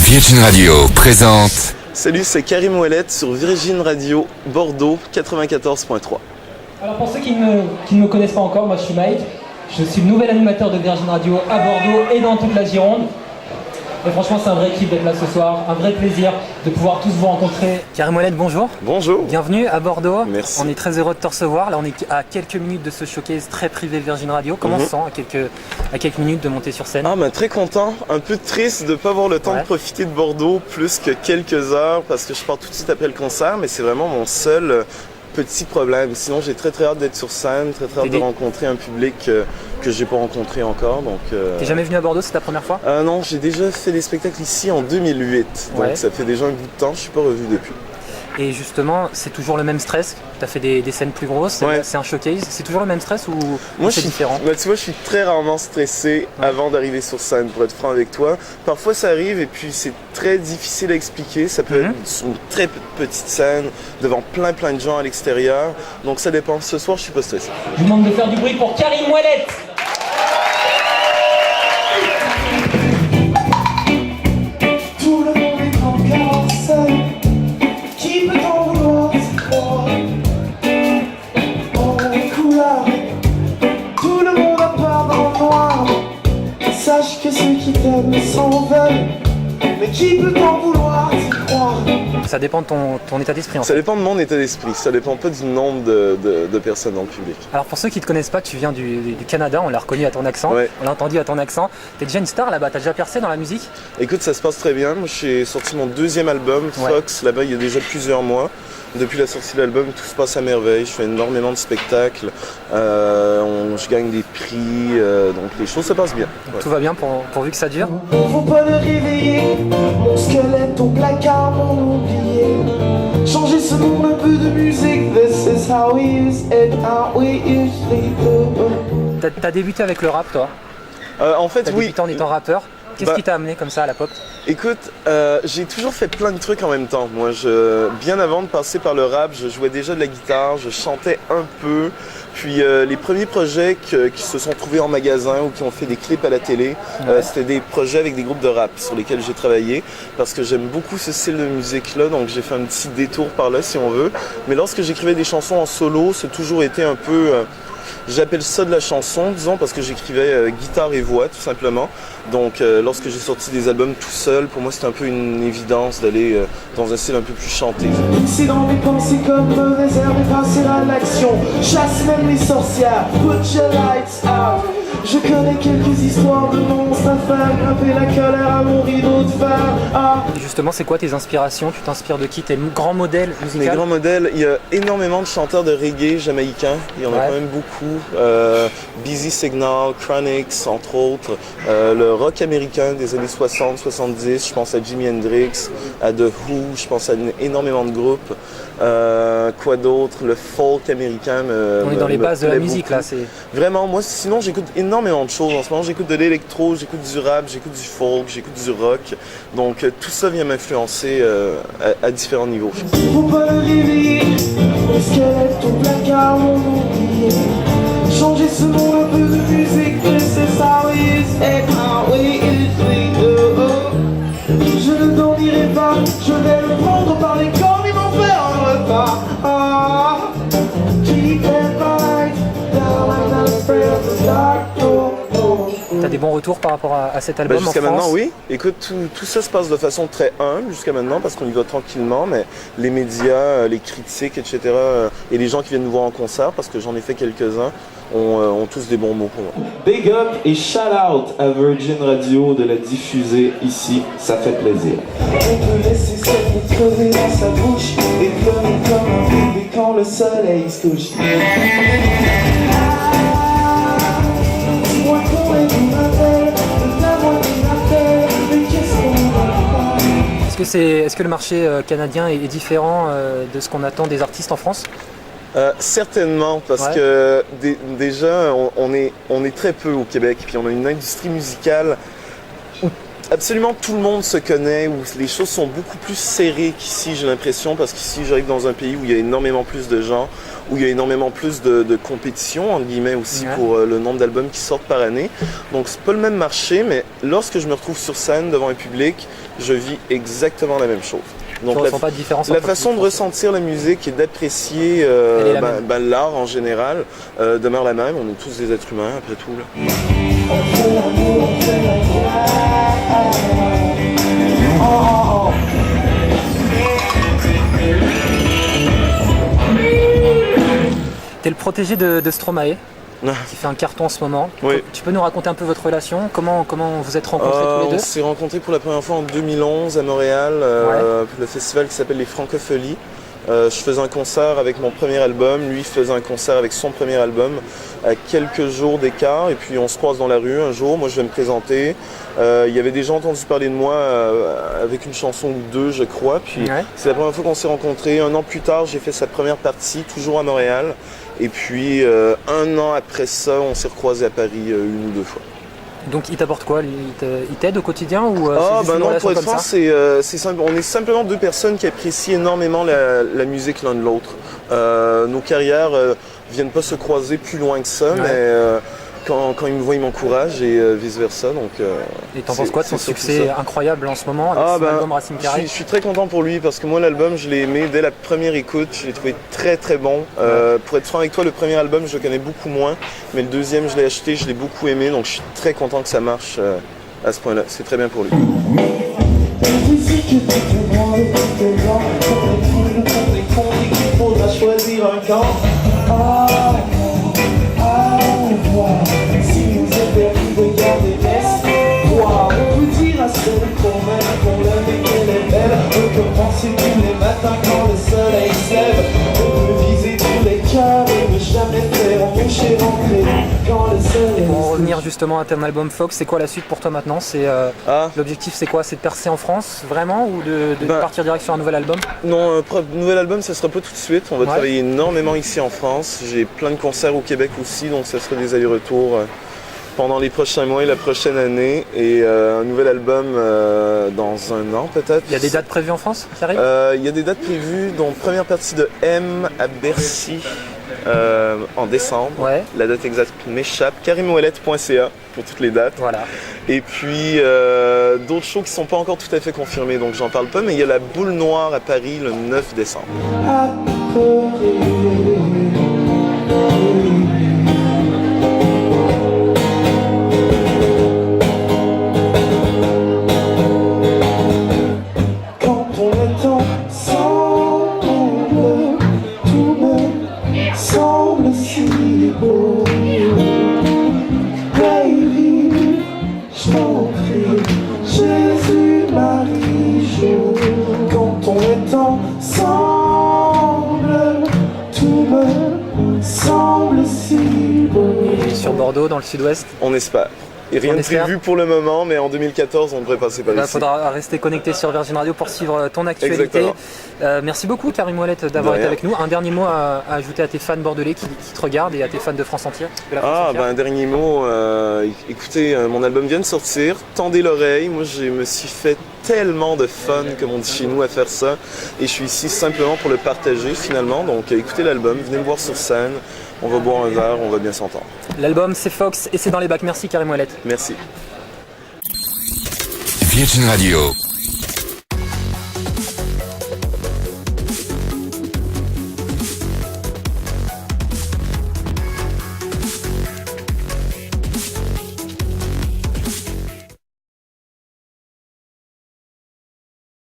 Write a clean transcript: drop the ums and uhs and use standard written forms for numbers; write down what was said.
Virgin Radio présente. Salut, c'est Karim Ouellet sur Virgin Radio Bordeaux 94.3. Alors pour ceux qui ne me connaissent pas encore, moi je suis Mike. Je suis le nouvel animateur de Virgin Radio à Bordeaux et dans toute la Gironde. Et franchement c'est un vrai kiff d'être là ce soir, un vrai plaisir de pouvoir tous vous rencontrer. Karim Ouellet, bonjour. Bonjour. Bienvenue à Bordeaux. Merci. On est très heureux de te recevoir. Là on est à quelques minutes de ce showcase très privé Virgin Radio. Comment on se sent à quelques minutes de monter sur scène? Très content, un peu triste de ne pas avoir le temps de profiter de Bordeaux plus que quelques heures parce que je pars tout de suite après le concert, mais c'est vraiment mon seul petit problème. Sinon j'ai très hâte d'être sur scène, très hâte de rencontrer un public que j'ai pas rencontré encore. T'es jamais venu à Bordeaux, c'est ta première fois? Non, j'ai déjà fait des spectacles ici en 2008, donc ça fait déjà un bout de temps, je suis pas revu depuis. Et justement, c'est toujours le même stress? Tu as fait des scènes plus grosses, c'est un showcase, c'est toujours le même stress ou c'est différent? Tu vois, je suis très rarement stressé avant d'arriver sur scène, pour être franc avec toi. Parfois ça arrive et puis c'est très difficile à expliquer. Ça peut être une très petite scène devant plein de gens à l'extérieur. Donc ça dépend. Ce soir, je suis pas stressé. Je vous demande de faire du bruit pour Karim Ouellet. Sache que ceux qui t'aiment s'en veulent, mais qui peut t'en vouloir d'y croire? Ça dépend de ton état d'esprit en fait. Ça dépend de mon état d'esprit, ça dépend pas du nombre de personnes dans le public. Alors pour ceux qui te connaissent pas, tu viens du Canada, on l'a reconnu à ton accent, on l'a entendu à ton accent. T'es déjà une star là-bas, t'as déjà percé dans la musique? Écoute, ça se passe très bien. Moi j'ai sorti mon deuxième album, Fox, là-bas il y a déjà plusieurs mois. Depuis la sortie de l'album, tout se passe à merveille. Je fais énormément de spectacles, je gagne des prix, donc les choses se passent bien. Tout va bien pourvu que ça dure. Faut pas le réveiller, mon squelette, ton placard, mon oublié. Changer ce monde, un peu de musique, this is how we use it, how we usually do. T'as débuté avec le rap toi? En fait, t'as débuté en étant rappeur. Qu'est-ce qui t'a amené comme ça à la pop? Écoute, j'ai toujours fait plein de trucs en même temps. Moi, bien avant de passer par le rap, je jouais déjà de la guitare, je chantais un peu. Puis les premiers projets qui se sont trouvés en magasin ou qui ont fait des clips à la télé, c'était des projets avec des groupes de rap sur lesquels j'ai travaillé parce que j'aime beaucoup ce style de musique-là, donc j'ai fait un petit détour par là si on veut. Mais lorsque j'écrivais des chansons en solo, c'est toujours été un peu... J'appelle ça de la chanson, disons, parce que j'écrivais guitare et voix, tout simplement. Donc, lorsque j'ai sorti des albums tout seul, pour moi, c'était un peu une évidence d'aller dans un style un peu plus chanté. C'est dans mes pensées comme mauvaise herbe et passer à l'action. Chasse même les sorcières, put your lights out. Je connais quelques histoires de monstres à faire grimper la colère à mon rideau de fer. Justement, c'est quoi tes inspirations? Tu t'inspires de qui? Tes grands modèles musicaux? Mes grands modèles, il y a énormément de chanteurs de reggae jamaïcains. Il y en a quand même beaucoup. Busy Signal, Chronix, entre autres. Le rock américain des années 60-70, je pense à Jimi Hendrix, à The Who, je pense à énormément de groupes. Quoi d'autre? Le folk américain On est dans les bases de la musique là. Vraiment, moi sinon j'écoute énormément de choses. En ce moment j'écoute de l'électro, j'écoute du rap, j'écoute du folk, j'écoute du rock. Donc tout ça vient m'influencer à différents niveaux. Faut pas le réveiller, mon squelette, ton placard, mon oublié. Changer ce monde, un peu de musique, this is how we use it, how we usually do. Je ne dormirai pas, je vais le prendre par les cornes et m'en faire un repas. Keep it light, down, I'm not afraid of the dark. T'as des bons retours par rapport à cet album jusqu'à en France? maintenant, oui. Écoute, tout ça se passe de façon très humble jusqu'à maintenant parce qu'on y va tranquillement, mais les médias, les critiques, etc. Et les gens qui viennent nous voir en concert, parce que j'en ai fait quelques-uns, ont tous des bons mots pour moi. Big up et shout out à Virgin Radio de la diffuser ici, ça fait plaisir. On peut laisser cette crever dans sa bouche et pleurer comme un bébé quand le soleil se couche. Dis-moi qu'on est une appel, donne-moi une appel, mais qu'est-ce qu'on va faire? Est-ce que le marché canadien est différent de ce qu'on attend des artistes en France? Certainement, parce que déjà, on est très peu au Québec, puis on a une industrie musicale où Absolument tout le monde se connaît, où les choses sont beaucoup plus serrées qu'ici, j'ai l'impression, parce qu'ici j'arrive dans un pays où il y a énormément plus de gens, où il y a énormément plus de compétition, entre guillemets aussi, pour le nombre d'albums qui sortent par année. Donc c'est pas le même marché, mais lorsque je me retrouve sur scène devant un public, je vis exactement la même chose. Donc pas de différence la façon de ressentir la musique et d'apprécier l'art en général demeure la même. On est tous des êtres humains après tout. Là. T'es le protégé de Stromae, qui fait un carton en ce moment. Oui. Tu peux nous raconter un peu votre relation? Comment vous êtes rencontrés tous les deux? On s'est rencontrés pour la première fois en 2011 à Montréal, le festival qui s'appelle les Francopholies. Je faisais un concert avec mon premier album, lui faisait un concert avec son premier album à quelques jours d'écart, et puis on se croise dans la rue un jour, moi je vais me présenter. Il y avait déjà entendu parler de moi avec une chanson ou deux, je crois, puis c'est la première fois qu'on s'est rencontrés. Un an plus tard, j'ai fait sa première partie, toujours à Montréal, et puis un an après ça, on s'est recroisés à Paris une ou deux fois. Donc il t'apporte quoi? Il t'aide au quotidien ou c'est juste une relation comme ça? C'est simple. On est simplement deux personnes qui apprécient énormément la musique l'un de l'autre. Nos carrières viennent pas se croiser plus loin que ça, mais quand il me voit, il m'encourage et vice-versa. Et t'en penses quoi de son succès incroyable en ce moment avec son album Racine Carrée? Je suis très content pour lui parce que moi l'album je l'ai aimé dès la première écoute, je l'ai trouvé très très bon. Pour être franc avec toi, le premier album je le connais beaucoup moins, mais le deuxième je l'ai acheté, je l'ai beaucoup aimé, donc je suis très content que ça marche à ce point-là. C'est très bien pour lui. Si nous étions regardez l'espoir, on peut dire à celle qu'on l'aime et qu'elle est belle. On peut penser tous les matins quand le soleil se lève. On peut viser tous les cœurs et ne jamais faire embaucher rentrer quand le soleil. Pour revenir justement à ton album Fox, c'est quoi la suite pour toi maintenant? L'objectif c'est quoi? C'est de percer en France vraiment ou de partir direct sur un nouvel album? Non, un nouvel album ça sera pas tout de suite. On va travailler énormément ici en France. J'ai plein de concerts au Québec aussi, donc ça sera des allers-retours pendant les prochains mois et la prochaine année. Et un nouvel album dans un an peut-être. Il y a des dates prévues en France qui arrivent? Il y a des dates prévues, dont première partie de M à Bercy en décembre. La date exacte m'échappe. karimouellette.ca pour toutes les dates. Voilà. Et puis d'autres shows qui ne sont pas encore tout à fait confirmés, donc j'en parle pas, mais il y a la Boule Noire à Paris le 9 décembre. Quand on est ensemble, tout me semble si beau. Baby, je t'en prie, Jésus, Marie, Jo. Quand on est ensemble, tout me semble si beau. Sur Bordeaux, dans le sud-ouest? On espère. Et rien de prévu pour le moment, mais en 2014, on devrait passer par ici. Il faudra rester connecté sur Virgin Radio pour suivre ton actualité. Merci beaucoup, Karim Ouellet, d'avoir été avec nous. Un dernier mot à ajouter à tes fans bordelais qui te regardent et à tes fans de France entière? Un dernier mot. Écoutez, mon album vient de sortir. Tendez l'oreille. Moi, je me suis fait tellement de fun, comme on dit chez nous, à faire ça. Et je suis ici simplement pour le partager, finalement. Donc, écoutez l'album. Venez me voir sur scène. On va boire un verre, on va bien s'entendre. L'album c'est Fox et c'est dans les bacs. Merci Karim Ouellet. Merci. Virgin Radio.